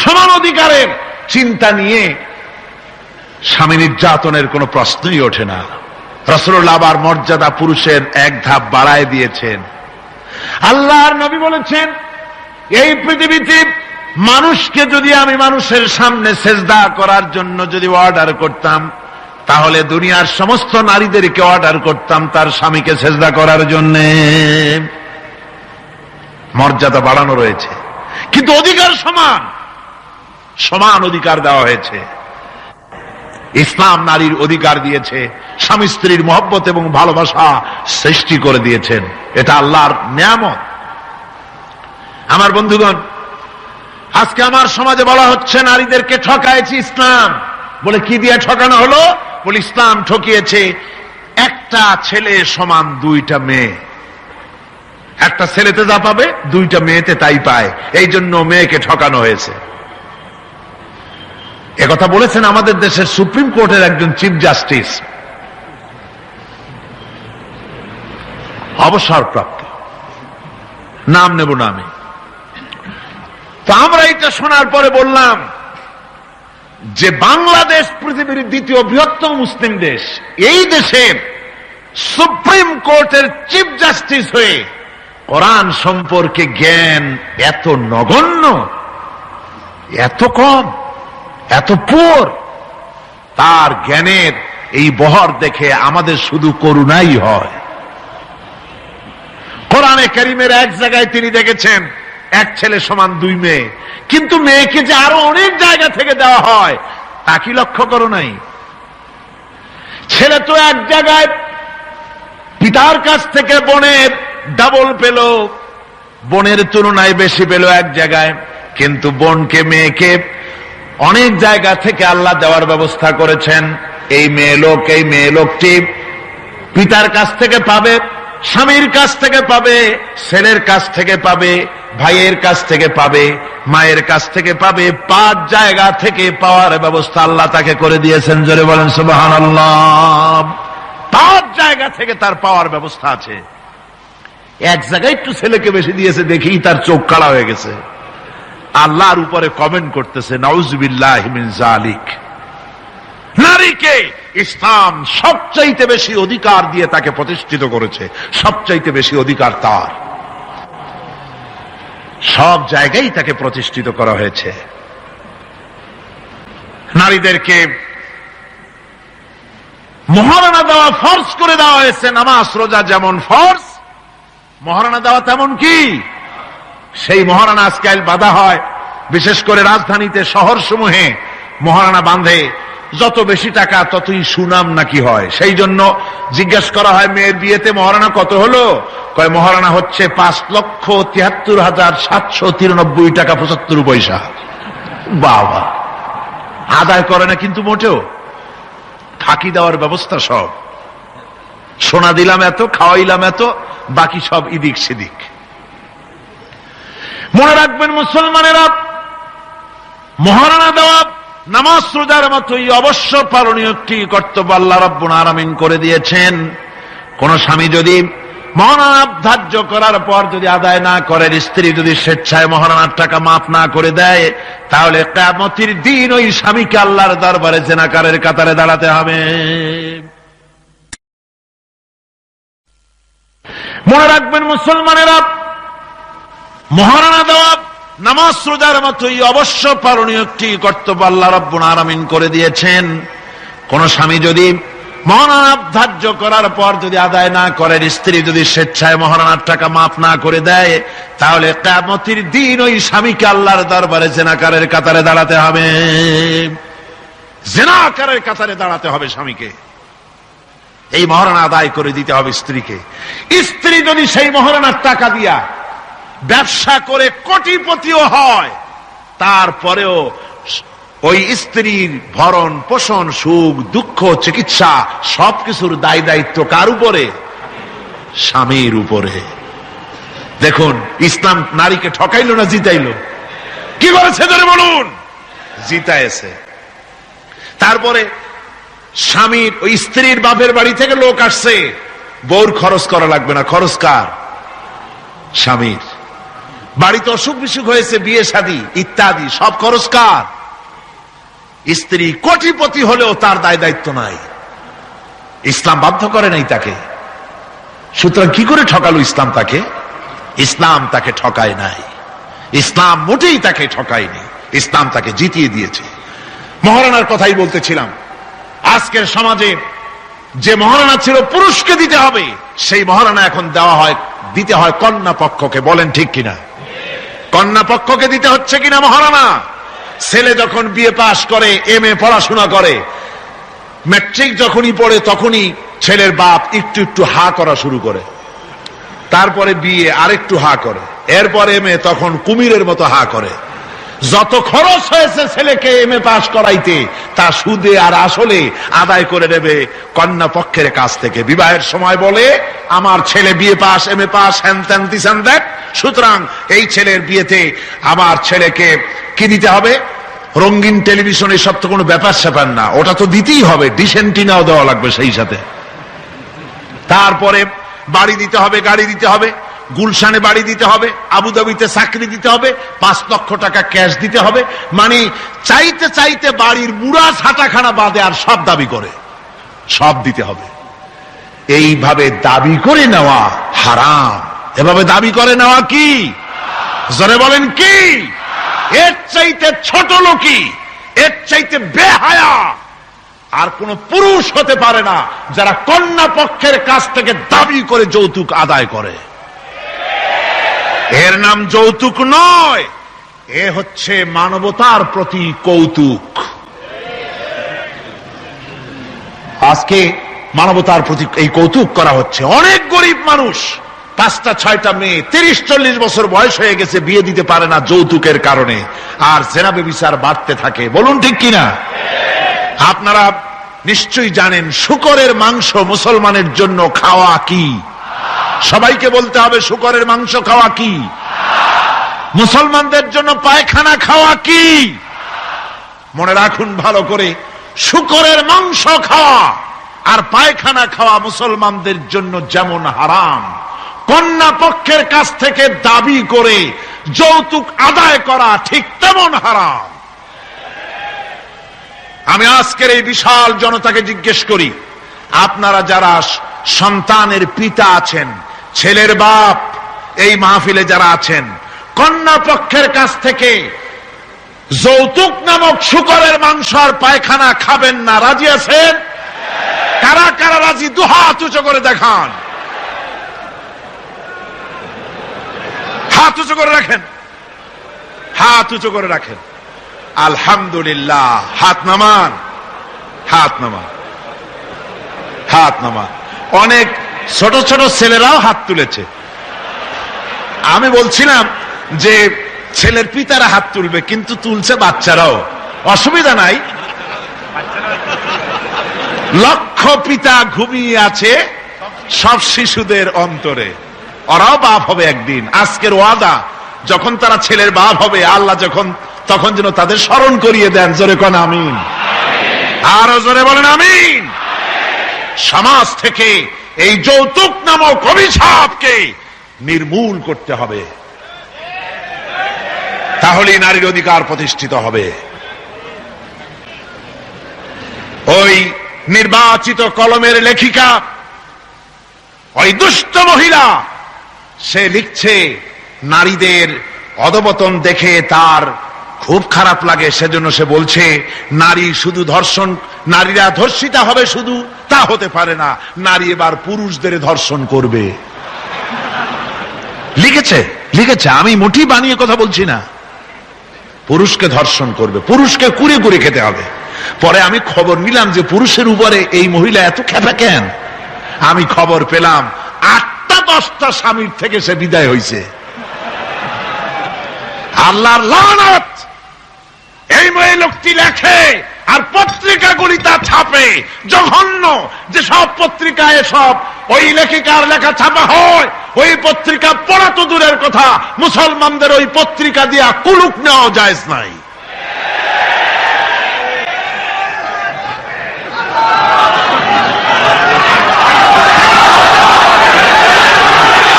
সমান অধিকারের চিন্তা নিয়ে স্বামী নির্যাতনের কোনো প্রশ্নই ওঠে না। রাসূলুল্লাহ আবার মর্যাদা পুরুষের এক ধাপ বাড়ায় দিয়েছেন। আল্লাহর নবী বলেছেন, এই পৃথিবীতে মানুষকে যদি আমি মানুষের সামনে সেজদা করার জন্য যদি অর্ডার করতাম, তাহলে দুনিয়ার সমস্ত নারীদেরকে অর্ডার করতাম তার স্বামীকে সেজদা করার জন্য। মর্যাদা বাড়ানো রয়েছে, কিন্তু অধিকার সমান, সমান অধিকার দেওয়া হয়েছে। ইসলাম নারীর অধিকার দিয়েছে, স্বামী স্ত্রীর মহব্বত এবং ভালোবাসা সৃষ্টি করে দিয়েছেন। এটা আল্লাহর নিয়ামত। আমার বন্ধুগণ, আজকে আমার সমাজে বলা হচ্ছে নারীদেরকে ঠকাইছে ইসলাম। বলে কি দিয়ে ঠকানো হলো? বলে ইসলাম ঠকিয়েছে একটা ছেলে সমান দুইটা মেয়ে। একটা ছেলেতে যা পাবে দুইটা মেয়েতে তাই পায়, এই জন্য মেয়েকে ঠকানো হয়েছে। একথা বলেছেন আমাদের দেশের সুপ্রিম কোর্টের একজন চিফ জাস্টিস, অবসরপ্রাপ্ত, নাম নেব না আমি। তো আমরা এটা শোনার পরে বললাম যে বাংলাদেশ পৃথিবীর দ্বিতীয় বৃহত্তম মুসলিম দেশ, এই দেশের সুপ্রিম কোর্টের চিফ জাস্টিস হয়ে কোরআন সম্পর্কে জ্ঞান এত নগণ্য, এত কম, এত পুর। তার জ্ঞানের এই বহর দেখে আমাদের শুধু করুণাই হয়। কোরআনে কারীমের এক জায়গায় তিনি দেখেছেন এক ছেলে সমান দুই মেয়ে, কিন্তু মেয়েকে যে আরো অনেক জায়গা থেকে দেওয়া হয় তা কি লক্ষ্য করো নাই? ছেলে তো এক জায়গায় পিতার কাছ থেকে বোনের ডাবল পেল, বোনের তুলনায় বেশি পেল এক জায়গায়, কিন্তু বোনকে মেয়েকে অনেক জায়গা থেকে আল্লাহ দেওয়ার ব্যবস্থা করেছেন। এই মেয়ে লোকটি পিতার কাছ থেকে পাবে, স্বামীর কাছ থেকে পাবে, ছেলের কাছ থেকে পাবে, ভাইয়ের কাছ থেকে পাবে, মায়ের কাছ থেকে পাবে। 5 জায়গা থেকে পাওয়ার ব্যবস্থা আল্লাহ তাকে করে দিয়েছেন। জোরে বলেন সুবহানাল্লাহ। 5 জায়গা থেকে তার পাওয়ার ব্যবস্থা আছে। এক জায়গায় একটু ছেলেকে বেশি দিয়েছে, দেখি তার চোখ কাড়া হয়ে গেছে। আল্লাহর উপরে কমেন্ট করতেছে, নাউযুবিল্লাহি মিন যালিক। নারীকে ইসলাম সবচাইতে বেশি অধিকার দিয়ে তাকে প্রতিষ্ঠিত করেছে, সবচাইতে বেশি অধিকার তার। সব জায়গায় তাকে প্রতিষ্ঠিত করা হয়েছে। নারীদেরকে মহারণা দেওয়া ফরজ করে দেওয়া হয়েছে। নামাজ রোজা যেমন ফরজ, মহারণা দেওয়া তেমন কি সেই মহারণা আজকাল বাঁধা হয়। বিশেষ করে রাজধানীতে শহর সমূহে মহারণা বাঁধে, যত বেশি টাকা ততই সুনাম নাকি হয়। সেই জন্য জিজ্ঞেস করা হয় মেয়ের বিয়েতে মহারণা কত হলো? কয় মহারণা হচ্ছে 5,73,793 টাকা 75 পয়সা। বাবা, আদায় করে না কিন্তু মোটেও, ফাঁকি দেওয়ার ব্যবস্থা সব। সোনা দিলাম এত, খাওয়াইলাম এত, বাকি সব ইদিক সেদিক। মনে রাখবেন মুসলমানেরা, মহারণা দেওয়া নামাজ রোজার মতোই অবশ্য পালনীয় একটি কর্তব্য আল্লাহ রাব্বুল আলামিন করে দিয়েছেন। কোন স্বামী যদি মহারণা ধার্য করার পর যদি আদায় না করেন, স্ত্রী যদি স্বেচ্ছায় মহারণার টাকা মাফ না করে দেয়, তাহলে কিয়ামতের দিন ওই স্বামীকে আল্লাহর দরবারে জেনাকারের কাতারে দাঁড়াতে হবে। মনে রাখবেন মুসলমানেরা, মহারণা দেওয়া নামাজ রোজার মতোই অবশ্য পালনীয় একটি কর্তব্য আল্লাহ রাব্বুল আলামিন করে দিয়েছেন। কোন স্বামী যদি মহারণা ধার্য করার পর যদি আদায় না করেন, স্ত্রী যদি স্বেচ্ছায় মহারণার টাকা মাফ না করে দেয়, তাহলে কিয়ামতের দিন ওই স্বামীকে আল্লাহর দরবারে জেনাকারের কাতারে দাঁড়াতে হবে। জেনাকারের কাতারে দাঁড়াতে হবে স্বামীকে। এই মহারণা আদায় করে দিতে হবে স্ত্রীকে। স্ত্রী যদি সেই মহারণার টাকা দিয়া ব্যবসা করে কোটিপতিও হয়, তারপরেও ওই স্ত্রীর ভরণ পোষণ, সুখ দুঃখ, চিকিৎসা সবকিছুর দায় দায়িত্ব কার উপরে? স্বামীর উপরে। দেখুন, ইসলাম নারীকে ঠকাইলো না জিতাইলো? কি করেছে ধরে বলুন? জিতাইছে। তারপরে স্বামীর ওই স্ত্রীর বাপের বাড়ি থেকে লোক আসছে, বউর খরচ করা লাগবে না, খরচ কার? স্বামীর। বাড়িতে অসুখ বিসুখ হয়েছে, বিয়ে শাদী ইত্যাদি সব খরচ কার? স্ত্রী। কোটিপতি হলেও তার দায় দায়িত্ব নাই, ইসলাম বাধ্য করে নাই তাকে। সুতরাং কি করে ঠকালো ইসলাম তাকে? ইসলাম তাকে ঠকায় নাই, ইসলাম মোটেই তাকে ঠকায়নি, ইসলাম তাকে জিতিয়ে দিয়েছে। মহারণার কথাই বলতেছিলাম। আজকের সমাজে যে মহারণা ছিল পুরুষকে দিতে হবে, সেই মহারণা এখন দেওয়া হয়, দিতে হয় কন্যা পক্ষকে। বলেন ঠিক কিনা? কন্যা পক্ষকে দিতে হচ্ছে কিনা মহারণা? ছেলে যখন বিয়ে পাশ করে, এমএ পড়াশোনা করে, ম্যাট্রিক যখনই পড়ে, তখনই ছেলের বাপ একটু একটু হা করা শুরু করে। তারপরে বিয়ে আরেকটু হা করে, এরপর এমএ, তখন কুমিরের মতো হা করে। যত খরচ হয়েছে ছেলেকে এমএ পাশ করাইতে, তা সুদে আর আসলে আদায় করে নেবে কন্যা পক্ষের কাছ থেকে। বিবাহের সময় বলে, আমার ছেলে বিয়ে পাস, এমএ পাস, হ্যান ত্যান দিশান দেখ, সুতরাং এই ছেলের বিয়েতে আমার ছেলেকে কি দিতে হবে? রঙিন টেলিভিশন, এসব তো কোনো ব্যাপার স্যাপার না, ওটা তো দিতেই হবে, ডিসেন্টিনাও দেওয়া লাগবে সেই সাথে। তারপরে বাড়ি দিতে হবে, গাড়ি দিতে হবে, গুলশানে বাড়ি দিতে হবে, আবুধাবিতে চাকরি দিতে হবে, 5 লক্ষ টাকা ক্যাশ দিতে হবে। মানে চাইতে চাইতে বাড়ির মুড়া ছাটাখানা বাদে আর সব দাবি করে, সব দিতে হবে। এইভাবে দাবি করে নেওয়া হারাম। এভাবে দাবি করে নেওয়া কি? জোরে বলেন কি? এর চাইতে ছোট লোকই, এর চাইতে বেহায়া আর কোন পুরুষ হতে পারে না যারা কন্যা পক্ষের কাছ থেকে দাবি করে যৌতুক আদায় করে। এর নাম যৌতুক নয়, এ হচ্ছে মানবতার প্রতি কৌতুক। আজকে মানবতার প্রতি এই কৌতুক করা হচ্ছে। অনেক গরিব মানুষ, 5টা 6টা মেয়ে, 30-40 বছর বয়স হয়ে গেছে, বিয়ে দিতে পারে না যৌতুকের কারণে, আর জেনা ব্যভিচার বাড়তে থাকে। বলুন ঠিক কিনা? আপনারা নিশ্চয়ই জানেন শূকরের মাংস মুসলমানের জন্য খাওয়া কি? সবাইকে বলতে হবে, শূকরের মাংস খাওয়া কি? মুসলমানদের জন্য পায়খানা খাওয়া কি? মনে রাখুন ভালো করে, শূকরের মাংস খাওয়া আর পায়খানা খাওয়া মুসলমানদের জন্য যেমন হারাম, কন্যা পক্ষের কাছ থেকে দাবি করে যৌতুক আদায় করা ঠিক তেমন হারাম। আমি আজকের এই বিশাল জনতাকে জিজ্ঞেস করি, আপনারা যারা সন্তানের পিতা আছেন, ছেলের বাপ, এই মাহফিলে যারা আছেন, কন্যা পক্ষের কাছ থেকে যৌতুক নামক শূকরের মাংস আর পায়খানা খাবেন না। রাজি আছেন? কারা কারা রাজি? দুহাত উঁচু করে দেখান, হাত উঁচু করে রাখেন, হাত উঁচু করে রাখেন। আলহামদুলিল্লাহ। হাত নামান, হাত নামান, হাত নামান। অনেক ছোট ছোট ছেলেরাও হাত তুলেছে। আমি বলছিলাম যে ছেলের পিতারা হাত তুলবে, কিন্তু তুলছে বাচ্চারাও, অসুবিধা নাই। লক্ষ পিতা ঘুমিয়ে আছে সব শিশুদের অন্তরে, ওরাও বাপ হবে একদিন। আজকের ওয়াদা, যখন তারা ছেলের বাপ হবে আল্লাহ তখন যেন তাদের স্মরণ করিয়ে দেন। জোরে কোন আমিন, আরো জোরে বলেন আমিন। সমাজ থেকে এই যৌতুক নামক অভিশাপকে নির্মূল করতে হবে, তাহলেই নারীর অধিকার প্রতিষ্ঠিত হবে। ওই নির্বাচিত কলমের লেখিকা, ওই দুষ্ট মহিলা, সে লিখছে নারীদের অধপতন দেখে তার খুব খারাপ লাগে, সেজন্য সে বলছে নারী শুধু ধর্ষণ, নারীরা ধর্ষিতা হবে শুধু তা হতে পারে না, নারী এবার পুরুষদের ধর্ষণ করবে। লিখেছে, লিখেছে, আমি মোটেই বানিয়ে কথা বলছি না। পুরুষকে ধর্ষণ করবে, পুরুষকে কুড়ে কুড়ে খেতে হবে। পরে আমি খবর নিলাম যে পুরুষের উপরে এই মহিলা এত খেপা কেন। আমি খবর পেলাম 8-10টা স্বামীর থেকে সে বিদায় হয়েছে। আল্লাহর লানত। এই মেয়ে লোকটি লেখে আর পত্রিকাগুলি তা ছাপে। জঘন্য যে সব পত্রিকায় সব ওই লেখিকার লেখা ছাপা হয়, ওই পত্রিকা পড়া তো দূরের কথা, মুসলমানদের ওই পত্রিকা দিয়া কুলুক নেওয়া জায়েজ নাই।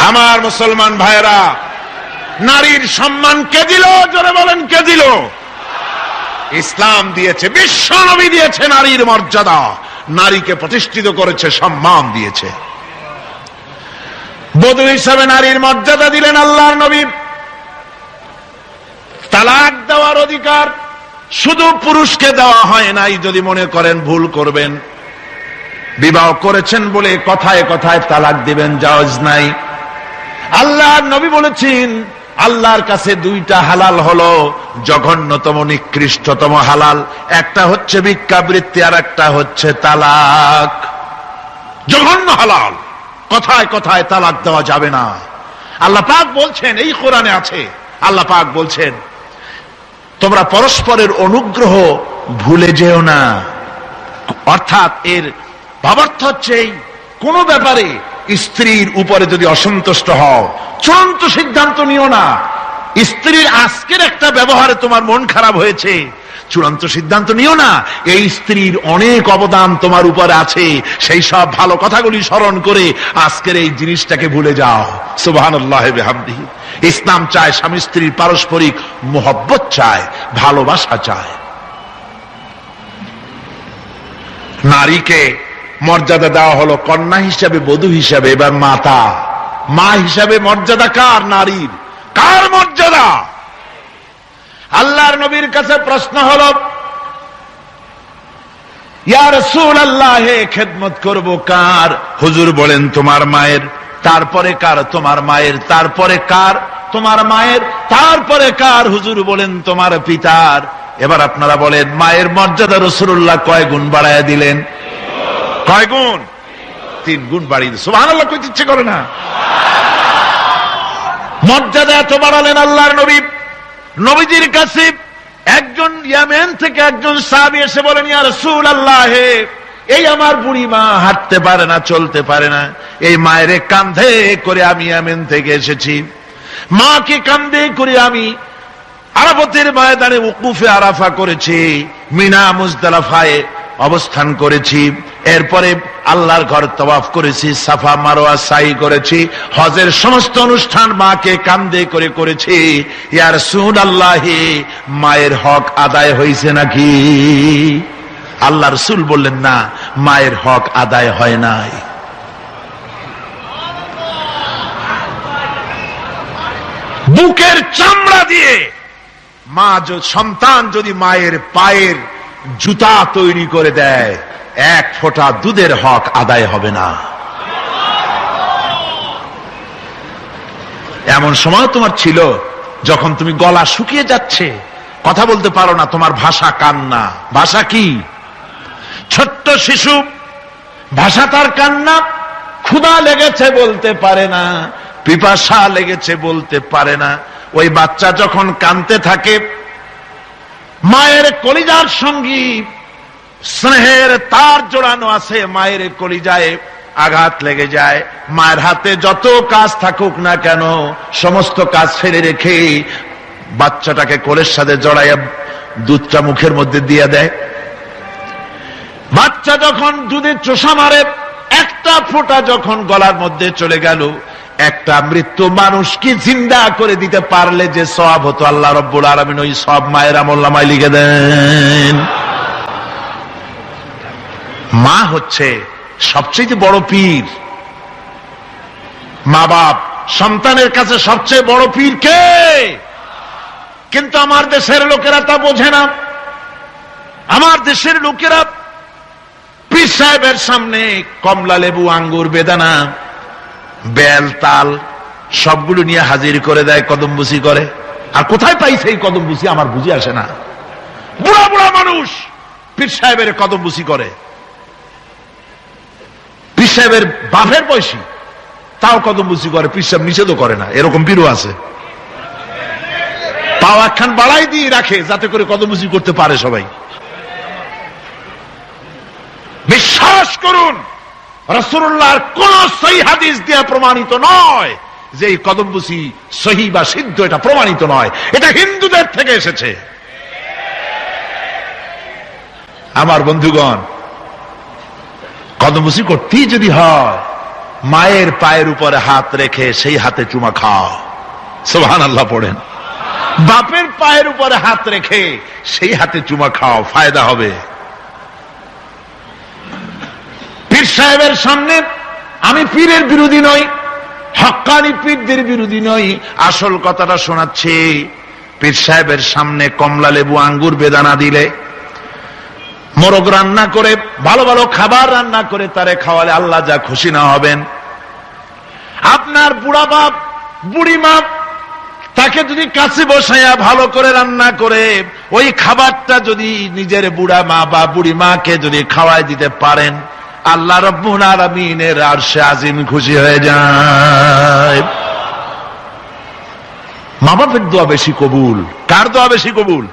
আমার মুসলমান ভাইয়েরা, নারীর সম্মান কে দিল? জোরে বলেন, কে দিল? ইসলাম দিয়েছে, বিশ্ব নবী দিয়েছে নারীর মর্যাদা, নারীকে প্রতিষ্ঠিত করেছে, সম্মান দিয়েছে। বধূ হিসাবে নারীর মর্যাদা দিলেন আল্লাহর নবী। তালাক দেওয়ার অধিকার শুধু পুরুষকে দেওয়া হয় নাই। যদি মনে করেন ভুল করবেন, বিবাহ করেছেন বলে কথায় কথায় তালাক দিবেন, জায়েজ নাই। আল্লাহর নবী বলেছেন আল্লাহর কাছে দুইটা হালাল হলো, জঘন্যতম নিকৃষ্টতম হালাল। একটা হচ্ছে ভিক্ষাবৃত্তি, আর একটা হচ্ছে তালাক। জঘন্য হালাল, কথায় কথায় তালাক দেওয়া যাবে না। আল্লাহ পাক বলছেন, এই কোরআনে আছে, আল্লাহ পাক বলছেন তোমরা পরস্পরের অনুগ্রহ ভুলে যেও না। অর্থাৎ এর ভাবার্থ হচ্ছে কোন ব্যাপারে স্ত্রীর উপরে যদি অসন্তুষ্ট হও, চূড়ান্ত সিদ্ধান্ত নিও না। স্ত্রীর আজকের একটা ব্যবহারে তোমার মন খারাপ হয়েছে, চূড়ান্ত সিদ্ধান্ত নিও না। এই স্ত্রীর অনেক অবদান তোমার উপরে আছে, সেই সব ভালো কথাগুলি স্মরণ করে আজকের এই জিনিসটাকে ভুলে যাও। সুবহানাল্লাহ বিহামদিহি। ইসলাম চায় স্বামী স্ত্রীর পারস্পরিক মোহব্বত চায়, ভালোবাসা চায়। নারীকে মর্যাদা দেওয়া হলো কন্যা হিসাবে, বধূ হিসাবে, এবার মাতা, মা হিসাবে মর্যাদা কার? নারীর। কার মর্যাদা? আল্লাহর নবীর কাছে প্রশ্ন হলো, ইয়া রাসূলুল্লাহ, খেদমত করব কার? হুজুর বলেন তোমার মায়ের। তারপরে কার? তোমার মায়ের। তারপরে কার? তোমার মায়ের। তারপরে কার? হুজুর বলেন তোমার পিতার। এবার আপনারা বলেন মায়ের মর্যাদা রাসূলুল্লাহ কয় গুণ বাড়ায়া দিলেন? কয় গুণ? 3 গুণ বাড়িয়ে দিলেন। সুবহানাল্লাহ কইতে ইচ্ছে করে না? মর্যাদা এত বাড়ালেন আল্লাহর নবী। নবীজির কাছে একজন ইয়ামেন থেকে একজন সাহাবী এসে বলেন, ইয়া রাসূলুল্লাহ, এই আমার বুড়ি মা হাঁটতে পারে না, চলতে পারে না, এই মায়ের কাঁধে করে আমি ইয়ামেন থেকে এসেছি। মাকে কাঁধে করে আমি আরাফাতের ময়দানে উকুফে আরাফা করেছি, মিনা মুজদালিফায় অবস্থান করেছি, এরপরে আল্লাহর ঘর তওয়াফ করেছি, সাফা মারওয়া সাই করেছি, হজের সমস্ত অনুষ্ঠান মাকে কাঁধে করে করেছি। ইয়া রাসূলুল্লাহ, মায়ের হক আদায় হয়েছে নাকি? আল্লাহ রাসূল বললেন না, মায়ের হক আদায় হয় নাই। বুকের চামড়া দিয়ে মা সন্তান যদি মায়ের পায়ের জুতা তৈরি করে দেয়, এক ফোঁটা দুধের হক আদায় হবে না। এমন সময় তোমার ছিল যখন তুমি গলা শুকিয়ে যাচ্ছে, কথা বলতে পারো না, তোমার ভাষা কান্না। ভাষা কি? ছোট্ট শিশু, ভাষা তার কান্না। ক্ষুধা লেগেছে বলতে পারে না, পিপাসা লেগেছে বলতে পারে না। ওই বাচ্চা যখন কাঁদতে থাকে, মায়ের কলিজার সঙ্গী স্নেহের তার জোড়ানো আছে, মায়ের কলিজায় আঘাত লেগে যায়। মায়ের হাতে যত কাজ থাকুক না কেন, সমস্ত কাজ ফেলে রেখে বাচ্চাটাকে কোলের সাথে জড়াইয়া দুধটা মুখের মধ্যে দিয়ে দেয়। বাচ্চা যখন দুধের চোষা মারে, একটা ফোঁটা যখন গলার মধ্যে চলে গেল, একটা মৃত্যু মানুষকে জিন্দা করে দিতে পারলে যে সওয়াব হতো, আল্লাহ রাব্বুল আলামিন ওই সব মায়ের আমলনামায় লিখে দেন। মা হচ্ছে সবচেয়ে বড় পীর। মা বাপ সন্তানের কাছে সবচেয়ে বড় পীর কে? কিন্তু আমার দেশের লোকেরা তা বোঝে না। আমার দেশের লোকেরা পীর সাহেবের সামনে কমলা লেবু, আঙ্গুর, বেদানা, বেল, তাল সবগুলো নিয়ে হাজির করে দেয়, কদমবুসি করে। আর কোথায় পাইছে এই কদমবুসি আমার বুঝে আসে না। বুড়া বুড়া মানুষ পীর সাহেবের কদমবুসি করে। পীর সাহেবের বাপের বয়সী, তাও কদমবুসি করে, পীর সাহেব নিষেধও করে না। এরকম পীরও আছে। পাও একখান বাড়াই দিয়ে রাখে যাতে করে কদমবুসি করতে পারে সবাই। বিশ্বাস করুন, রাসূলুল্লাহর কোন সহিহ হাদিস দিয়ে প্রমাণিত নয় যে এই কদমবুসি সহিহ বা সিদ্ধ, এটা প্রমাণিত নয়। এটা হিন্দুদের থেকে এসেছে। আমার বন্ধুগণ, কদমবুসি করতেই যদি হয়, মায়ের পায়ের উপরে হাত রেখে সেই হাতে চুমা খাও, সুবহানাল্লাহ পড়েন। বাপের পায়ের উপরে হাত রেখে সেই হাতে চুমা খাও, ফায়দা হবে। পীর সাহেবের সামনে আমি পীরের বিরোধী নই, হক্কানি পীরদের বিরোধী নই, আসল কথাটা শোনাচ্ছি। পীর সাহেবের সামনে কমলা লেবু, আঙ্গুর, বেদানা দিলে, মোরগ রান্না করে, ভালো ভালো খাবার রান্না করে তারে খাওয়ালে আল্লাহ যা খুশি না হবেন। আপনার বুড়া বাপ, বুড়ি মা, তাকে যদি কাছে বসাইয়া ভালো করে রান্না করে ওই খাবারটা যদি নিজের বুড়া মা বা বুড়ি মাকে যদি খাওয়াই দিতে পারেন, আল্লাহ রাব্বুল আলামিনের আরশে আজিম খুশি হয়ে যায়। মা বাপের দোয়া বেশি কবুল। কার দোয়া বেশি কবুল?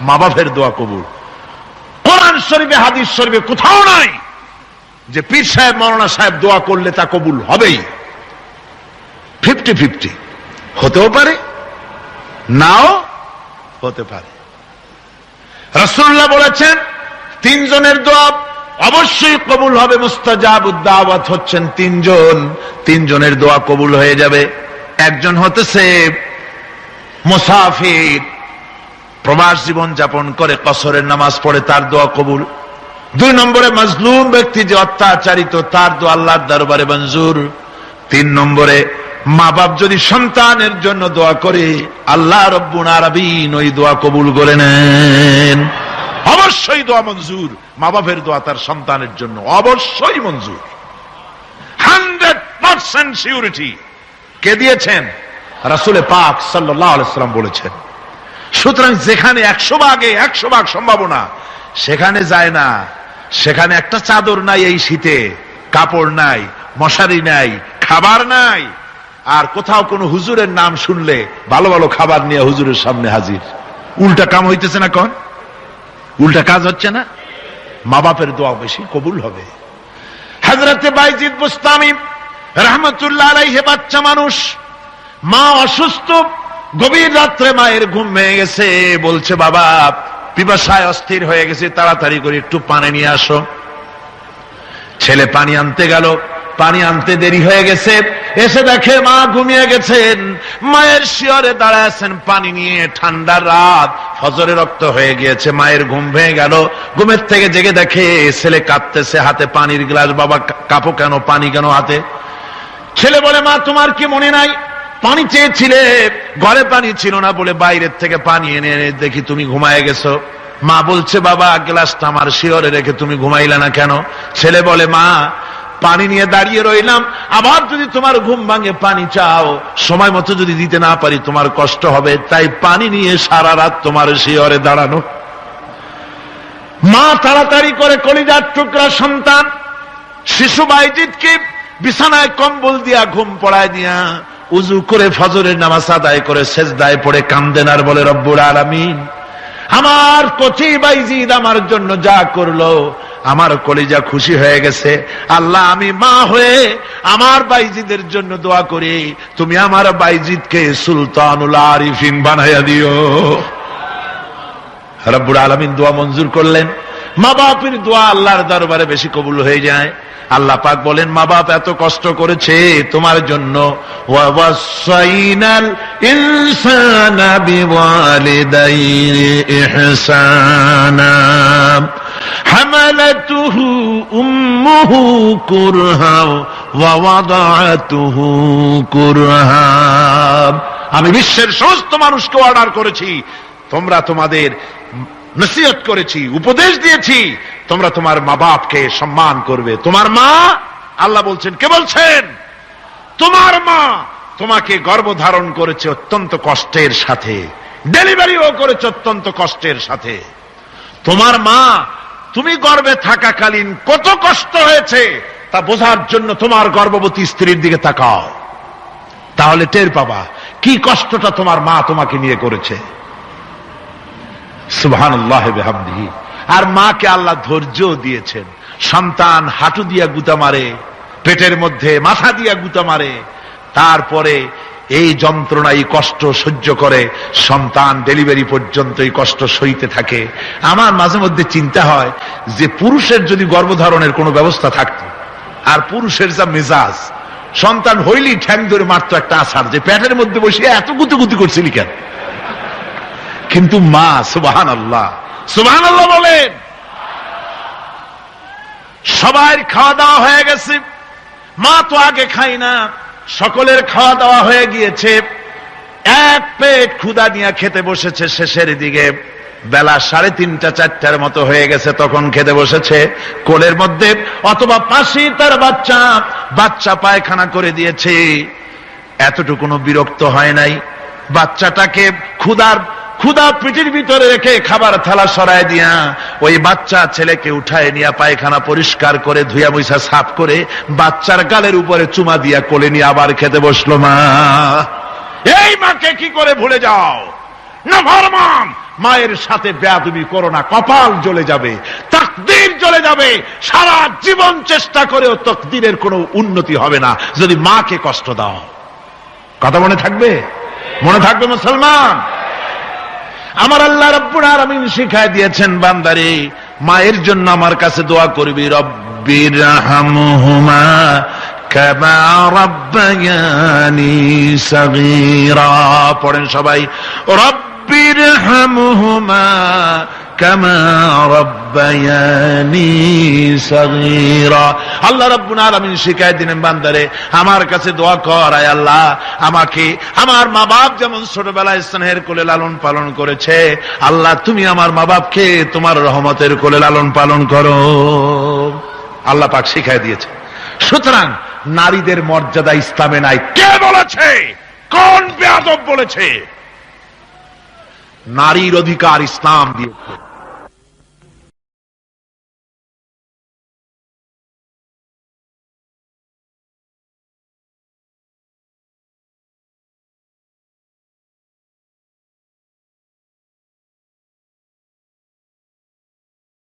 মা বাপের দোয়া কবুল। কোরআন শরীফে, হাদিস শরীফে কোথাও নাই যে পীর সাহেব, মাওলানা সাহেব দোয়া করলে তা কবুল হবেই। 50-50 হতেও পারে, নাও হতে পারে। রাসূলুল্লাহ বলেছেন, তিনজনের দোয়া অবশ্যই কবুল হবে। মুস্তাজাবুদ দাওয়াত হচ্ছেন তিনজন, তিনজনের দোয়া কবুল হয়ে যাবে। একজন হতেছে মুসাফির, প্রবাস জীবন যাপন করে, কসরের নামাজ পড়ে, তার দোয়া কবুল। 2 নম্বরে মাজলুম ব্যক্তি, যে অত্যাচারিত, তার দোয়া আল্লাহর দরবারে মঞ্জুর। 3 নম্বরে মা বাপ যদি সন্তানের জন্য দোয়া করে, আল্লাহ রব্বুল আলামিন ওই দোয়া কবুল করে নেন। অবশ্যই দোয়া মঞ্জুর। মা বাপের দোয়া তার সন্তানের জন্য অবশ্যই মঞ্জুর। 100% সিউরিটি কে দিয়েছেন? রাসূল পাক সাল্লাল্লাহু আলাইহি ওয়াসাল্লাম বলেছেন। সুতরাং যেখানে 100 ভাগ সম্ভাবনা, সেখানে যায় না। সেখানে একটা চাদর নাই এই শীতে, কাপড় নাই, মশারি নাই, খাবার নাই, আর কোথাও কোনো হুজুরের নাম শুনলে ভালো ভালো খাবার নিয়ে হুজুরের সামনে হাজির। উল্টা কাম হইতেছে না? কোন উল্টা কাজ হচ্ছে না? মা বাপের দোয়া বেশি কবুল হবে। হযরতে বাইজিদ বুস্তামি রাহমাতুল্লাহ আলাইহি, বাচ্চা মানুষ, মা অসুস্থ, গভীর রাত্রে মায়ের ঘুম ভেঙে গেছে, বলছে বাবা পিপাসায় অস্থির হয়ে গেছে, তাড়াতাড়ি করে একটু পানি নিয়ে আসো। ছেলে পানি আনতে গেল, পানি আনতে দেরি হয়ে গেছে, এসে দেখে মা ঘুমিয়ে গেছেন। মায়ের শিয়রে দাঁড়ায় আছেন পানি নিয়ে, ঠান্ডা রাত, ফজরে রক্ত হয়ে গিয়েছে, মায়ের ঘুম ভেঙে গেল। ঘুমের থেকে জেগে দেখে ছেলে কাঁদতেছে, হাতে পানির গ্লাস। বাবা কাঁপো কেন, পানি কেন হাতে? ছেলে বলে, মা তোমার কি মনে নাই পানি চেয়েছিলে, ঘরে পানি ছিল না বলে বাইরের থেকে পানি এনে এনে দেখি তুমি ঘুমায় গেছো। মা বলছে, বাবা গ্লাসটা আমার শিয়রে রেখে তুমি ঘুমাইলে না কেন? ছেলে বলে, মা পানি নিয়ে দাঁড়িয়ে রইলাম, আবার যদি তোমার ঘুম ভাঙে পানি চাও, সময় মতো যদি দিতে না পারি তোমার কষ্ট হবে, তাই পানি নিয়ে সারা রাত তোমার শিয়রে দাঁড়ানো। মা তাড়াতাড়ি করে কলিজার টুকরা সন্তান শিশু বাইজিদকে বিছানায় কম্বল দিয়া ঘুম পড়ায় দিয়া উজু করে ফজরের নামাজ আদায় করে সেজদায় পড়ে কান্দেন আর বলে, রব্বুল আলামিন, আমার কচি বাইজিদ আমার জন্য যা করলো আমার কলিজা খুশি হয়ে গেছে। আল্লাহ, আমি মা হয়ে আমার বাইজিদের জন্য দোয়া করি, তুমি আমার বাইজিদকে সুলতানুল আরিফিন বানাইয়া দিও। রব্বুল আলামিন দোয়া মঞ্জুর করলেন। মা বাপের দোয়া আল্লাহর দরবারে বেশি কবুল হয়ে যায়। আল্লাহ পাক বলেন, মা বাপ এত কষ্ট করেছে তোমার জন্য, ওয়াসাইনাল ইনসানা বিওয়ালিদাইহি ইহসানা হামালাতুহু উম্মুহু কুরহা ওয়া ওয়াদাআতুহু কুরহা। আমি বিশ্বের সমস্ত মানুষকে অর্ডার করেছি, তোমরা তোমাদের নসিহত করেছি, উপদেশ দিয়েছি, তোমরা তোমার মা বাপকে সম্মান করবে। তোমার মা, আল্লাহ বলছেন, কে বলছেন? তোমার মা তোমাকে গর্ভধারণ করেছে অত্যন্ত কষ্টের সাথে, ডেলিভারিও করেছে অত্যন্ত কষ্টের সাথে। তোমার মা তুমি গর্ভে থাকাকালীন কত কষ্ট হয়েছে তা বোঝার জন্য তোমার গর্ভবতী স্ত্রীর দিকে তাকাও, তাহলে টের পাবা কি কষ্টটা তোমার মা তোমাকে নিয়ে করেছে। সুবহানাল্লাহ বিহামদিহি। আর মাকে আল্লাহ ধৈর্য দিয়েছেন। সন্তান হাঁটু দিয়া গুতা মারে, পেটের মধ্যে মাথা দিয়া গুতা মারে, তারপরে এই যন্ত্রণা এই কষ্ট সহ্য করে সন্তান ডেলিভারি পর্যন্ত এই কষ্ট সইতে থাকে। আমার মাঝে মধ্যে চিন্তা হয় যে পুরুষের যদি গর্ভধারণের কোনো ব্যবস্থা থাকতো, আর পুরুষের যা মেজাজ, সন্তান হইলেই ঠ্যাং ধরে মারতো একটা আছাড়, যে পেটের মধ্যে বসে এত গুতুগুতি করছিলি কেন? কিন্তু মা, সুবহানাল্লাহ, সুবহানাল্লাহ বলেন। সবার খাওয়া দাওয়া হয়ে গেছে, মা তো আগে খাই না, সকলের খাওয়া দাওয়া হয়ে গিয়েছে, এক পেট ক্ষুধা নিয়ে খেতে বসেছে। শেষের দিকে বেলা 3:30 4টার মতো হয়ে গেছে, তখন খেতে বসেছে। কোলের মধ্যে অথবা পাশে তার বাচ্চা পায়খানা করে দিয়েছে। এতটুকুনো বিরক্ত হয় নাই, বাচ্চাটাকে ক্ষুধা পিঠির ভিতরে রেখে খাবার থালা সরায় দিয়া ওই বাচ্চা ছেলেকে উঠায় নিয়ে পায়খানা পরিষ্কার করে ধুয়া মুছা সাফ করে বাচ্চার গালের উপরে চুমা দিয়া কোলে নিয়ে আবার খেতে বসলো মা। এই মাকে কি করে ভুলে যাও? না ফরমান, মায়ের সাথে বেয়াদবি করো না, কপাল জ্বলে যাবে, তাকদীর জ্বলে যাবে। সারা জীবন চেষ্টা করেও তাকদীরের কোনো উন্নতি হবে না যদি মাকে কষ্ট দাও। কথা মনে থাকবে? মনে থাকবে মুসলমান? আমার আল্লাহ রাব্বুল আলামিন শিখায় দিয়েছেন, বান্দারে মায়ের জন্য আমার কাছে দোয়া করবি, রব্বিরহামহুমা কামা রাব্বায়ানি সাগীরা। পড়েন সবাই, রব্বিরহামহুমা কামা রাব্বায়ানি সাগীরা। আল্লাহ রাব্বুল আলামিন শিখায় দিলেন, বান্দারে আমার কাছে দোয়া কর, আয় আল্লাহ আমাকে আমার মা বাপ যেমন ছোটবেলায় স্নেহের কোলে লালন পালন করেছে, আল্লাহ তুমি আমার মা বাপকে তোমার রহমতের কোলে লালন পালন করো। আল্লাহ পাক শিখায় দিয়েছে। সুতরাং নারীদের মর্যাদা ইসলামে নাই। কে বলেছে? কোন বেয়াদব বলেছে? নারীর অধিকার ইসলাম দিয়েছে।